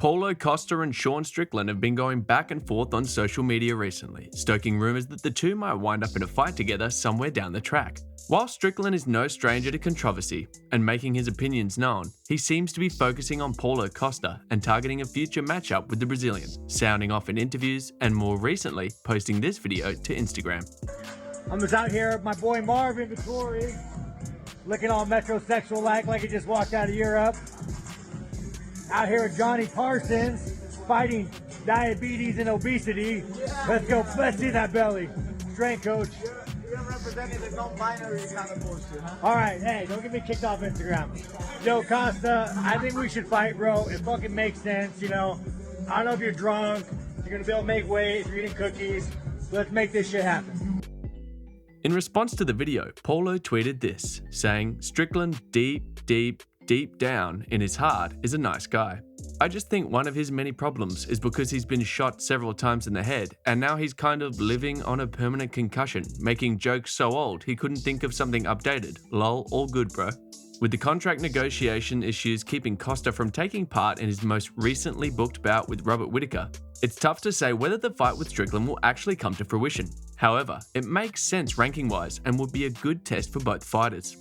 Paulo Costa and Sean Strickland have been going back and forth on social media recently, stoking rumours that the two might wind up in a fight together somewhere down the track. While Strickland is no stranger to controversy and making his opinions known, he seems to be focusing on Paulo Costa and targeting a future matchup with the Brazilian, sounding off in interviews and more recently posting this video to Instagram. I'm just out here with my boy Marvin Vittori, looking all metrosexual like he just walked out of Europe. Out here with Johnny Parsons, fighting diabetes and obesity. Let's go, let's see that belly. Strength coach. You're representing the non-binary kind of bullshit, huh? All right, hey, don't get me kicked off Instagram. Yo, Costa, I think we should fight, bro. It fucking makes sense, you know. I don't know if you're drunk, you're gonna be able to make weight, if you're eating cookies. Let's make this shit happen. In response to the video, Paulo tweeted this, saying, "Strickland deep down in his heart is a nice guy. I just think one of his many problems is because he's been shot several times in the head and now he's kind of living on a permanent concussion, making jokes so old he couldn't think of something updated. Lol, all good bro." With the contract negotiation issues keeping Costa from taking part in his most recently booked bout with Robert Whittaker, it's tough to say whether the fight with Strickland will actually come to fruition. However, it makes sense ranking-wise and would be a good test for both fighters.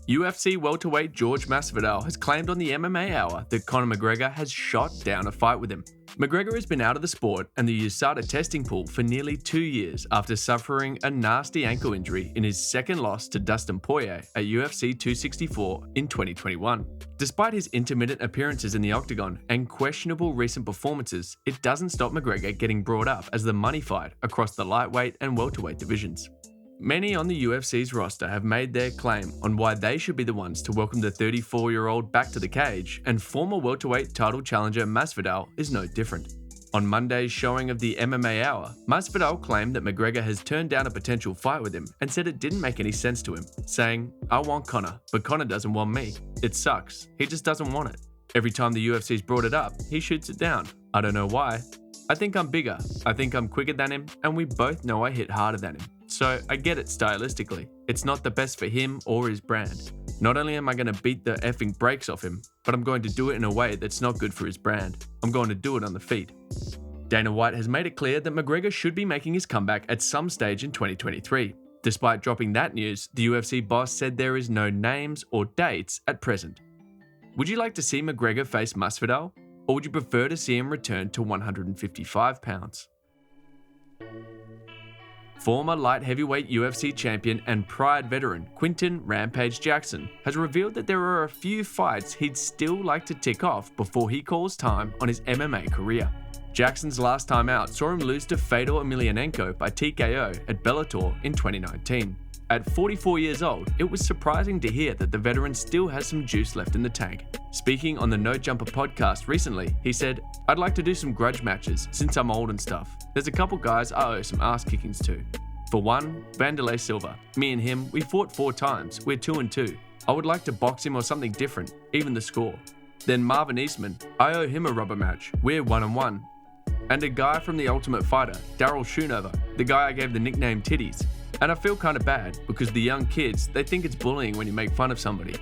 UFC welterweight George Masvidal has claimed on the MMA Hour that Conor McGregor has shot down a fight with him. McGregor has been out of the sport and the USADA testing pool for nearly 2 years after suffering a nasty ankle injury in his second loss to Dustin Poirier at UFC 264 in 2021. Despite his intermittent appearances in the octagon and questionable recent performances, it doesn't stop McGregor getting brought up as the money fight across the lightweight and welterweight divisions. Many on the UFC's roster have made their claim on why they should be the ones to welcome the 34-year-old back to the cage, and former welterweight title challenger Masvidal is no different. On Monday's showing of the MMA Hour, Masvidal claimed that McGregor has turned down a potential fight with him and said it didn't make any sense to him, saying, "I want Conor, but Conor doesn't want me. It sucks. He just doesn't want it. Every time the UFC's brought it up, he shoots it down. I don't know why. I think I'm bigger. I think I'm quicker than him, and we both know I hit harder than him. So I get it stylistically. It's not the best for him or his brand. Not only am I going to beat the effing brakes off him, but I'm going to do it in a way that's not good for his brand. I'm going to do it on the feet." Dana White has made it clear that McGregor should be making his comeback at some stage in 2023. Despite dropping that news, the UFC boss said there is no names or dates at present. Would you like to see McGregor face Masvidal? Or would you prefer to see him return to 155 pounds? Former light heavyweight UFC champion and Pride veteran Quinton "Rampage" Jackson has revealed that there are a few fights he'd still like to tick off before he calls time on his MMA career. Jackson's last time out saw him lose to Fedor Emelianenko by TKO at Bellator in 2019. At 44 years old, it was surprising to hear that the veteran still has some juice left in the tank. Speaking on the No Jumper podcast recently, he said, "I'd like to do some grudge matches since I'm old and stuff. There's a couple guys I owe some ass kickings to. For one, Wanderlei Silva. Me and him, we fought 4 times. We're 2-2. I would like to box him or something different, even the score. Then Marvin Eastman. I owe him a rubber match. We're 1-1. And a guy from The Ultimate Fighter, Daryl Schoonover, the guy I gave the nickname Titties. And I feel kind of bad because the young kids, they think it's bullying when you make fun of somebody.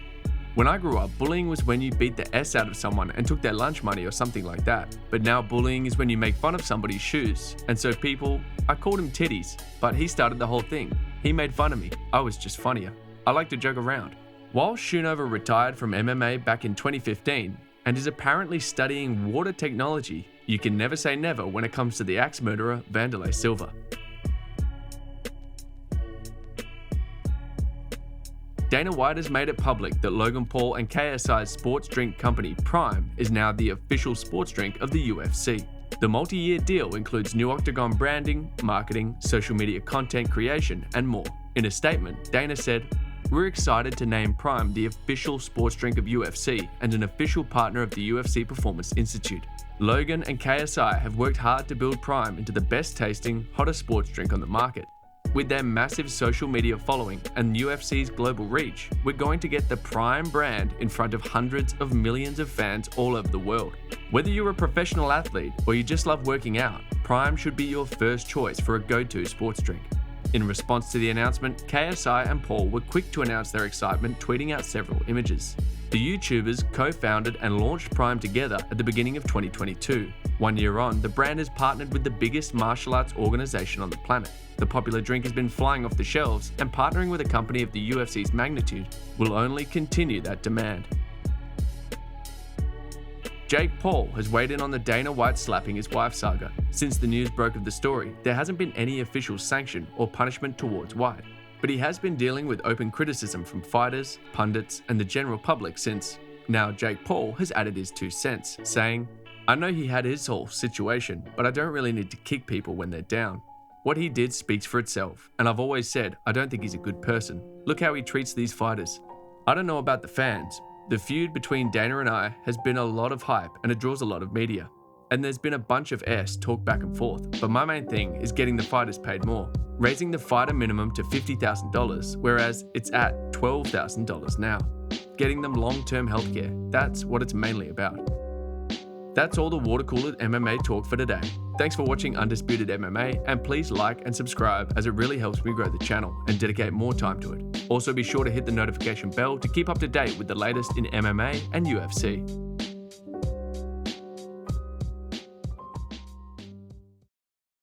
When I grew up, bullying was when you beat the S out of someone and took their lunch money or something like that. But now bullying is when you make fun of somebody's shoes. And so I called him Titties, but he started the whole thing. He made fun of me. I was just funnier. I like to joke around." While Schoonover retired from MMA back in 2015 and is apparently studying water technology, you can never say never when it comes to the axe murderer Wanderlei Silva. Dana White has made it public that Logan Paul and KSI's sports drink company Prime is now the official sports drink of the UFC. The multi-year deal includes new octagon branding, marketing, social media content creation, and more. In a statement, Dana said, "We're excited to name Prime the official sports drink of UFC and an official partner of the UFC Performance Institute. Logan and KSI have worked hard to build Prime into the best tasting, hottest sports drink on the market. With their massive social media following and UFC's global reach, we're going to get the Prime brand in front of hundreds of millions of fans all over the world. Whether you're a professional athlete or you just love working out, Prime should be your first choice for a go-to sports drink." In response to the announcement, KSI and Paul were quick to announce their excitement, tweeting out several images. The YouTubers co-founded and launched Prime together at the beginning of 2022. 1 year on, the brand has partnered with the biggest martial arts organization on the planet. The popular drink has been flying off the shelves, and partnering with a company of the UFC's magnitude will only continue that demand. Jake Paul has weighed in on the Dana White slapping his wife saga. Since the news broke of the story, there hasn't been any official sanction or punishment towards White. But he has been dealing with open criticism from fighters, pundits, and the general public since. Now Jake Paul has added his 2 cents, saying, "I know he had his whole situation, but I don't really need to kick people when they're down. What he did speaks for itself, and I've always said I don't think he's a good person. Look how he treats these fighters. I don't know about the fans. The feud between Dana and I has been a lot of hype and it draws a lot of media. And there's been a bunch of talk back and forth, but my main thing is getting the fighters paid more. Raising the fighter minimum to $50,000, whereas it's at $12,000 now. Getting them long-term healthcare, that's what it's mainly about." That's all the water-cooler MMA talk for today. Thanks for watching Undisputed MMA, and please like and subscribe as it really helps me grow the channel and dedicate more time to it. Also be sure to hit the notification bell to keep up to date with the latest in MMA and UFC.